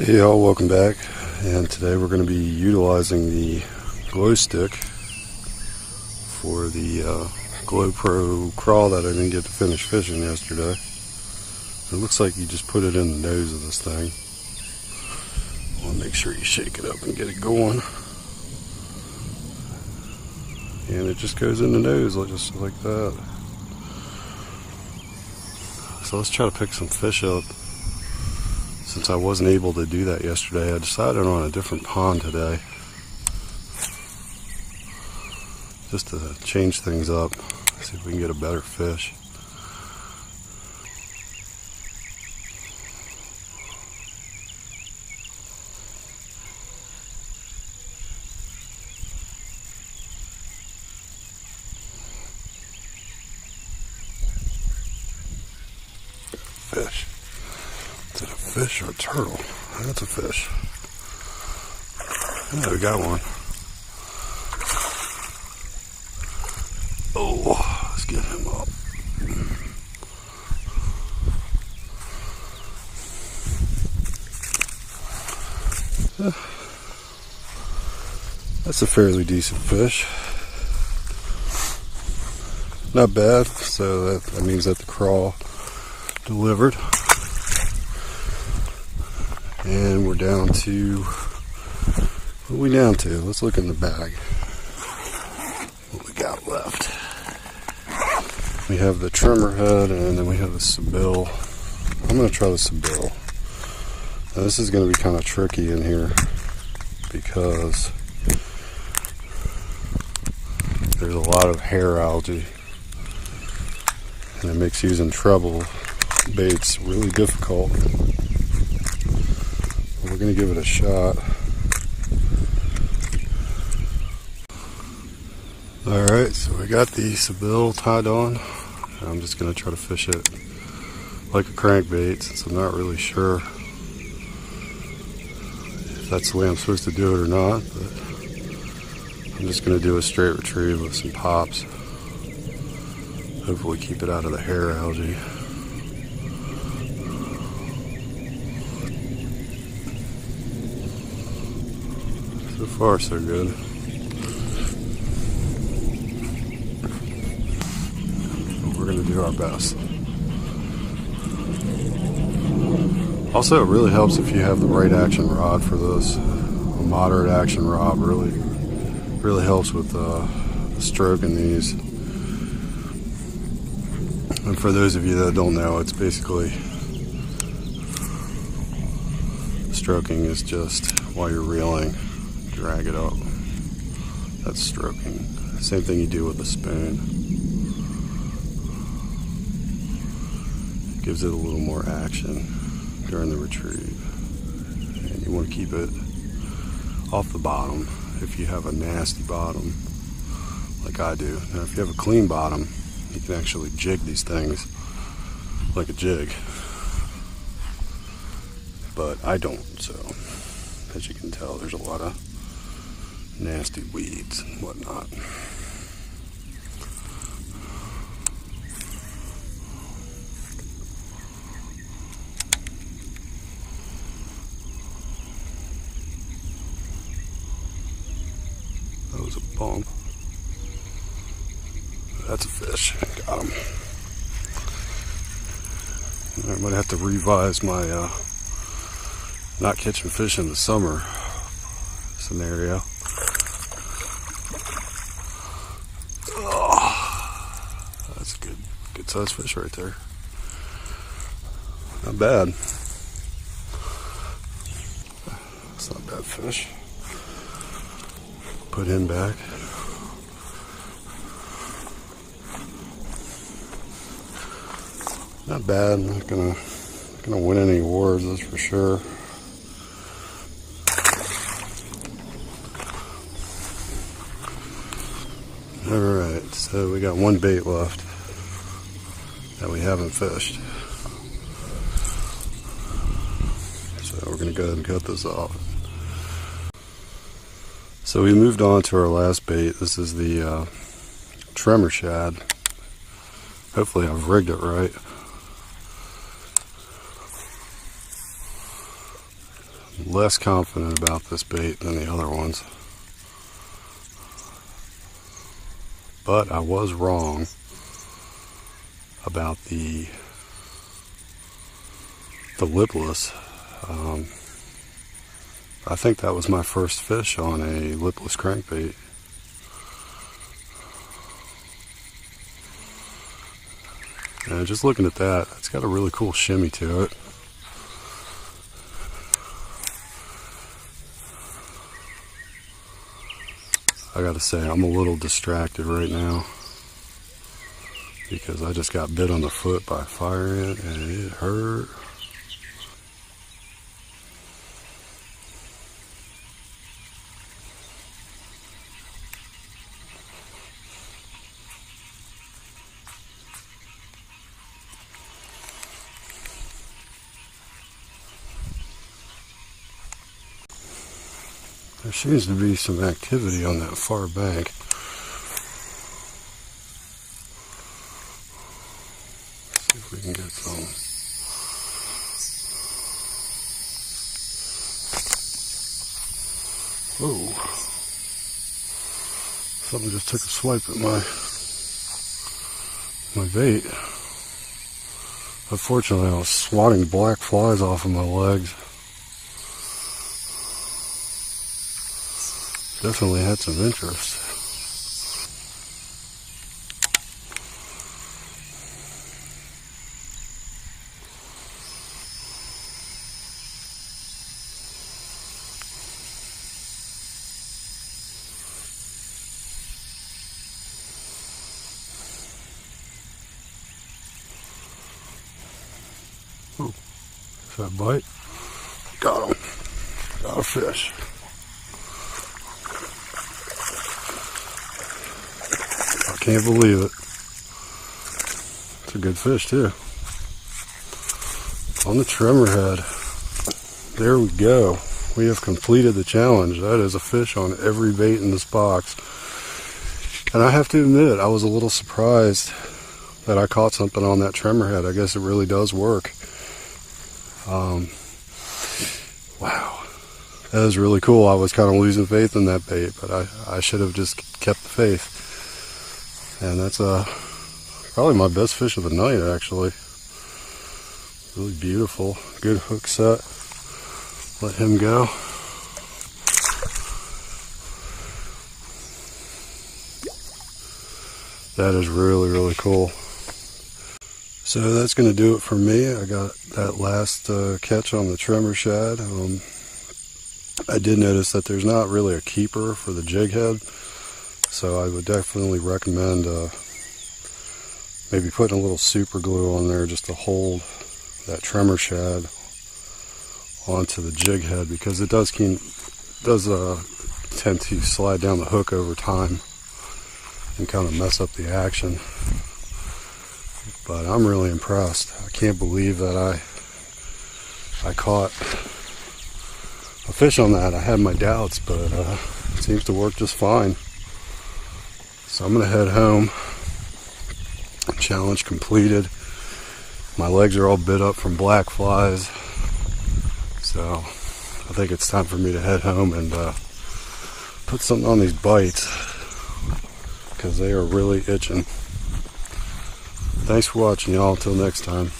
Hey y'all, welcome back, and today we're going to be utilizing the glow stick for the Glow Pro crawl that I didn't get to finish fishing yesterday. It looks like you just put it in the nose of this thing. I want to make sure you shake it up and get it going. And it just goes in the nose just like that. So let's try to pick some fish up. Since I wasn't able to do that yesterday, I decided on a different pond today. Just to change things up, see if we can get a better fish. Fish. Is it a fish or a turtle? That's a fish. Yeah, we got one. Oh, let's get him up. That's a fairly decent fish. Not bad, so that means that the crawl delivered. And we're down to, what are we down to? Let's look in the bag. What we got left. We have the trimmer head, and then we have the Seville. I'm going to try the Seville. Now this is going to be kind of tricky in here because there's a lot of hair algae, and it makes using treble baits really difficult. We're going to give it a shot. Alright, so we got the Seville tied on. I'm just going to try to fish it like a crankbait since I'm not really sure if that's the way I'm supposed to do it or not. But I'm just going to do a straight retrieve with some pops. Hopefully keep it out of the hair algae. So far, so good. We're going to do our best. Also, it really helps if you have the right action rod for this. A moderate action rod really helps with the stroking these. And for those of you that don't know, it's basically stroking is just while you're reeling. Drag it up. That's stroking. Same thing you do with a spoon. It gives it a little more action during the retrieve. And you want to keep it off the bottom if you have a nasty bottom like I do. Now if you have a clean bottom, you can actually jig these things like a jig. But I don't, so as you can tell, there's a lot of nasty weeds and whatnot. That was a bump. That's a fish. Got him. I might have to revise my not catching fish in the summer scenario. That's a good sized fish right there. Not bad. That's not a bad fish. Put him back. Not bad. I'm not gonna win any awards, that's for sure. Alright, so we got one bait left that we haven't fished. So we're going to go ahead and cut this off. So we moved on to our last bait. This is the tremor shad. Hopefully I've rigged it right. I'm less confident about this bait than the other ones. But I was wrong about the lipless. I think that was my first fish on a lipless crankbait. And just looking at that, it's got a really cool shimmy to it. I gotta say, I'm a little distracted right now because I just got bit on the foot by a fire ant and it hurt. There seems to be some activity on that far bank. Let's see if we can get some. Whoa. Something just took a swipe at my bait. Unfortunately, I was swatting black flies off of my legs. Definitely had some interest. Ooh, is that bite? Got him. Got a fish. Can't believe it. It's a good fish too. On the trimmer head. There we go. We have completed the challenge. That is a fish on every bait in this box. And I have to admit, I was a little surprised that I caught something on that trimmer head. I guess it really does work. Wow. That is really cool. I was kind of losing faith in that bait, but I should have just kept the faith. And that's probably my best fish of the night, actually. Really beautiful. Good hook set. Let him go. That is really, really cool. So that's going to do it for me. I got that last catch on the trimmer shad. I did notice that there's not really a keeper for the jig head. So I would definitely recommend maybe putting a little super glue on there just to hold that trimmer shad onto the jig head, because it does tend to slide down the hook over time and kind of mess up the action. But I'm really impressed. I can't believe that I caught a fish on that. I had my doubts, but it seems to work just fine. So I'm going to head home. Challenge completed. My legs are all bit up from black flies. So I think it's time for me to head home and put something on these bites, because they are really itching. Thanks for watching, y'all. Until next time.